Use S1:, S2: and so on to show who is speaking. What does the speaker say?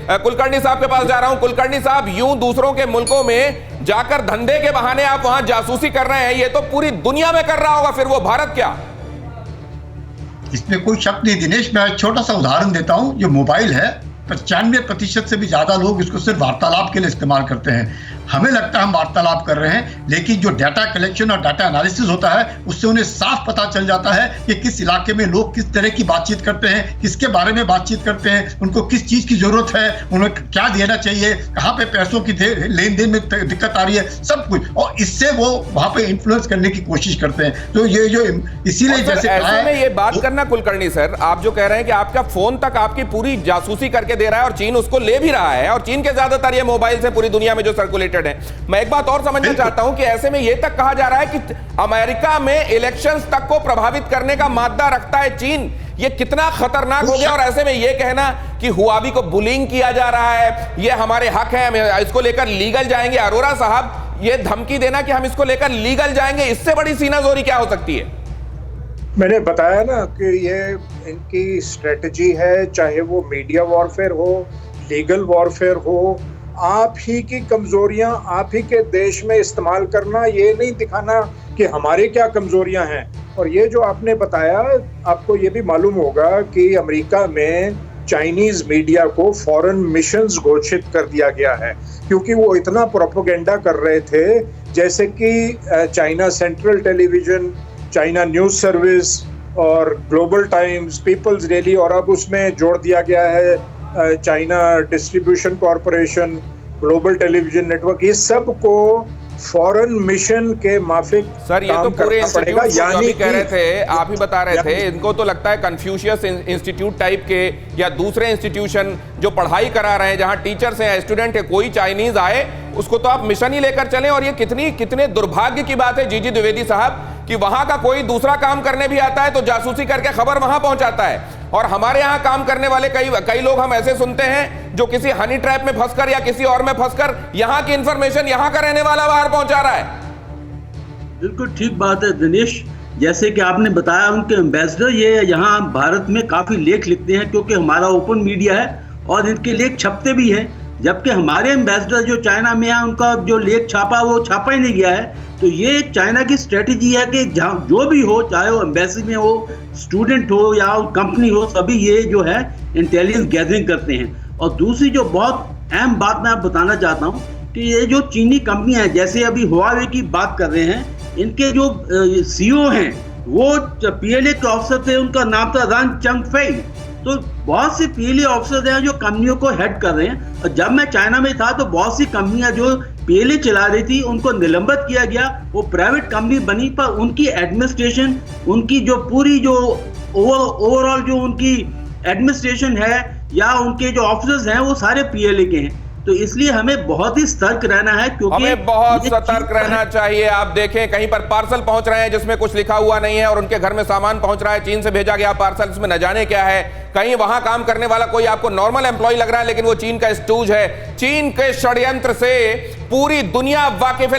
S1: कुलकर्णी साहब के पास जा रहा हूं। कुलकर्णी साहब, यूं दूसरों के मुल्कों में जाकर धंधे के बहाने आप वहां जासूसी कर रहे हैं, ये तो पूरी दुनिया में कर रहा होगा, फिर वो भारत क्या?
S2: इसमें कोई शक नहीं दिनेश। मैं एक छोटा सा उदाहरण देता हूं। जो मोबाइल है, 95% से भी ज्यादा लोग इसको सिर्फ वार्तालाप के लिए इस्तेमाल करते हैं। हमें लगता है हम वार्तालाप कर रहे हैं, लेकिन जो डाटा कलेक्शन और डाटा एनालिसिस होता है, उससे उन्हें साफ पता चल जाता है कि किस इलाके में लोग किस तरह की बातचीत करते हैं, किसके बारे में बातचीत करते हैं, उनको किस चीज की जरूरत है, उन्हें क्या देना चाहिए, कहाँ पे पैसों की लेन देन में दिक्कत आ रही है, सब कुछ। और इससे वो वहां पे इन्फ्लुएंस करने की कोशिश करते हैं। तो ये जो इसीलिए जैसे
S1: ऐसे में ये बात करना कुलकर्णी सर, आप जो कह रहे हैं कि आपका फोन तक आपकी पूरी जासूसी करके दे रहा है और चीन उसको ले भी रहा है, और चीन के ज्यादातर ये मोबाइल से पूरी दुनिया में जो सर्कुलेटेड है। मैं एक बात और समझना चाहता हूं कि ऐसे में ये तक कहा जा रहा है कि अमेरिका में इलेक्शंस तक को प्रभावित करने का मादा रखता है चीन। ये कितना खतरनाक हो गया। और ऐसे में ये कहना कि हुआवी को बुलिंग किया जा रहा है, ये हमारे हक है, इसको लेकर लीगल जाएंगे। अरोरा साहब, ये धमकी देना कि हम इसको लेकर लीगल जाएंगे, इससे बड़ी सीनाजोरी क्या हो सकती है?
S3: मैंने बताया ना कि ये इनकी स्ट्रेटजी है, चाहे वो मीडिया वॉरफेयर हो, लीगल वॉरफेयर हो, आप ही की कमजोरियां आप ही के देश में इस्तेमाल करना, ये नहीं दिखाना कि हमारी क्या कमजोरियां हैं। और ये जो आपने बताया, आपको ये भी मालूम होगा कि अमेरिका में चाइनीज मीडिया को फॉरेन मिशंस घोषित कर दिया गया है, क्योंकि वो इतना प्रोपेगेंडा कर रहे थे, जैसे कि China central television, China news service और ग्लोबल टाइम्स, पीपल्स डेली, और अब उसमें जोड़ दिया गया है China distribution corporation, global television network. ये सब को फॉरेन मिशन के माफिक
S1: सर, ये तो पूरे इंस्टीट्यूट यानी कह रहे थे, आप ही बता रहे थे, इनको तो लगता है कन्फ्यूशियस इंस्टीट्यूट टाइप के या दूसरे इंस्टीट्यूशन जो पढ़ाई करा रहे हैं, जहां टीचर्स हैं, स्टूडेंट है, कोई चाइनीज आए उसको तो आप मिशन ही लेकर चलें। और ये कितने दुर्भाग्य की बात है जीजी द्विवेदी साहब कि वहां का कोई दूसरा काम करने भी आता है तो जासूसी करके खबर वहां पहुंचाता है, और हमारे यहां काम करने वाले कई लोग हम ऐसे सुनते हैं जो किसी हनी ट्रैप में फंसकर या किसी और में फंसकर यहां की इंफॉर्मेशन यहां का रहने वाला बाहर पहुंचा रहा है।
S4: बिल्कुल ठीक बात है दिनेश, जैसे कि आपने बताया उनके एम्बेसडर ये यहाँ भारत में काफी लेख लिखते हैं, क्योंकि हमारा ओपन मीडिया है और इनके लेख छपते भी हैं। जबकि हमारे एम्बेसडर जो चाइना में है, उनका जो लेख छापा वो छापा ही नहीं गया है। तो ये चाइना की स्ट्रेटेजी है कि जो भी हो, चाहे वो एम्बेसी में हो, स्टूडेंट हो या कंपनी हो, सभी ये जो है इंटेलिजेंस गैदरिंग करते हैं। और दूसरी जो बहुत अहम बात मैं बताना चाहता हूँ कि ये जो चीनी कंपनियां हैं, जैसे अभी हुआवे की बात कर रहे हैं, इनके जो सीईओ हैं वो पीएलए के ऑफिसर थे, उनका नाम था रन चंगफेई। तो बहुत सी पीएलए ऑफिसर हैं जो कंपनियों को हेड कर रहे हैं। और जब मैं चाइना में था तो बहुत सी कंपनियां जो पीएलए चला रही थी उनको निलंबित किया गया, वो प्राइवेट कंपनी बनी, पर उनकी एडमिनिस्ट्रेशन, उनकी जो पूरी जो ओवरऑल जो उनकी एडमिनिस्ट्रेशन है या उनके जो ऑफिसर्स हैं वो सारे पीएलए के हैं। तो इसलिए हमें बहुत ही सतर्क रहना है, क्योंकि
S1: हमें बहुत सतर्क रहना चाहिए। आप देखें कहीं पर पार्सल पहुंच रहे हैं जिसमें कुछ लिखा हुआ नहीं है और उनके घर में सामान पहुंच रहा है, चीन से भेजा गया पार्सल, इसमें न जाने क्या है। कहीं वहां काम करने वाला कोई आपको नॉर्मल एम्प्लॉय लग रहा है, लेकिन वो चीन का स्टूज है। चीन के षड्यंत्र से पूरी दुनिया वाकिफ है।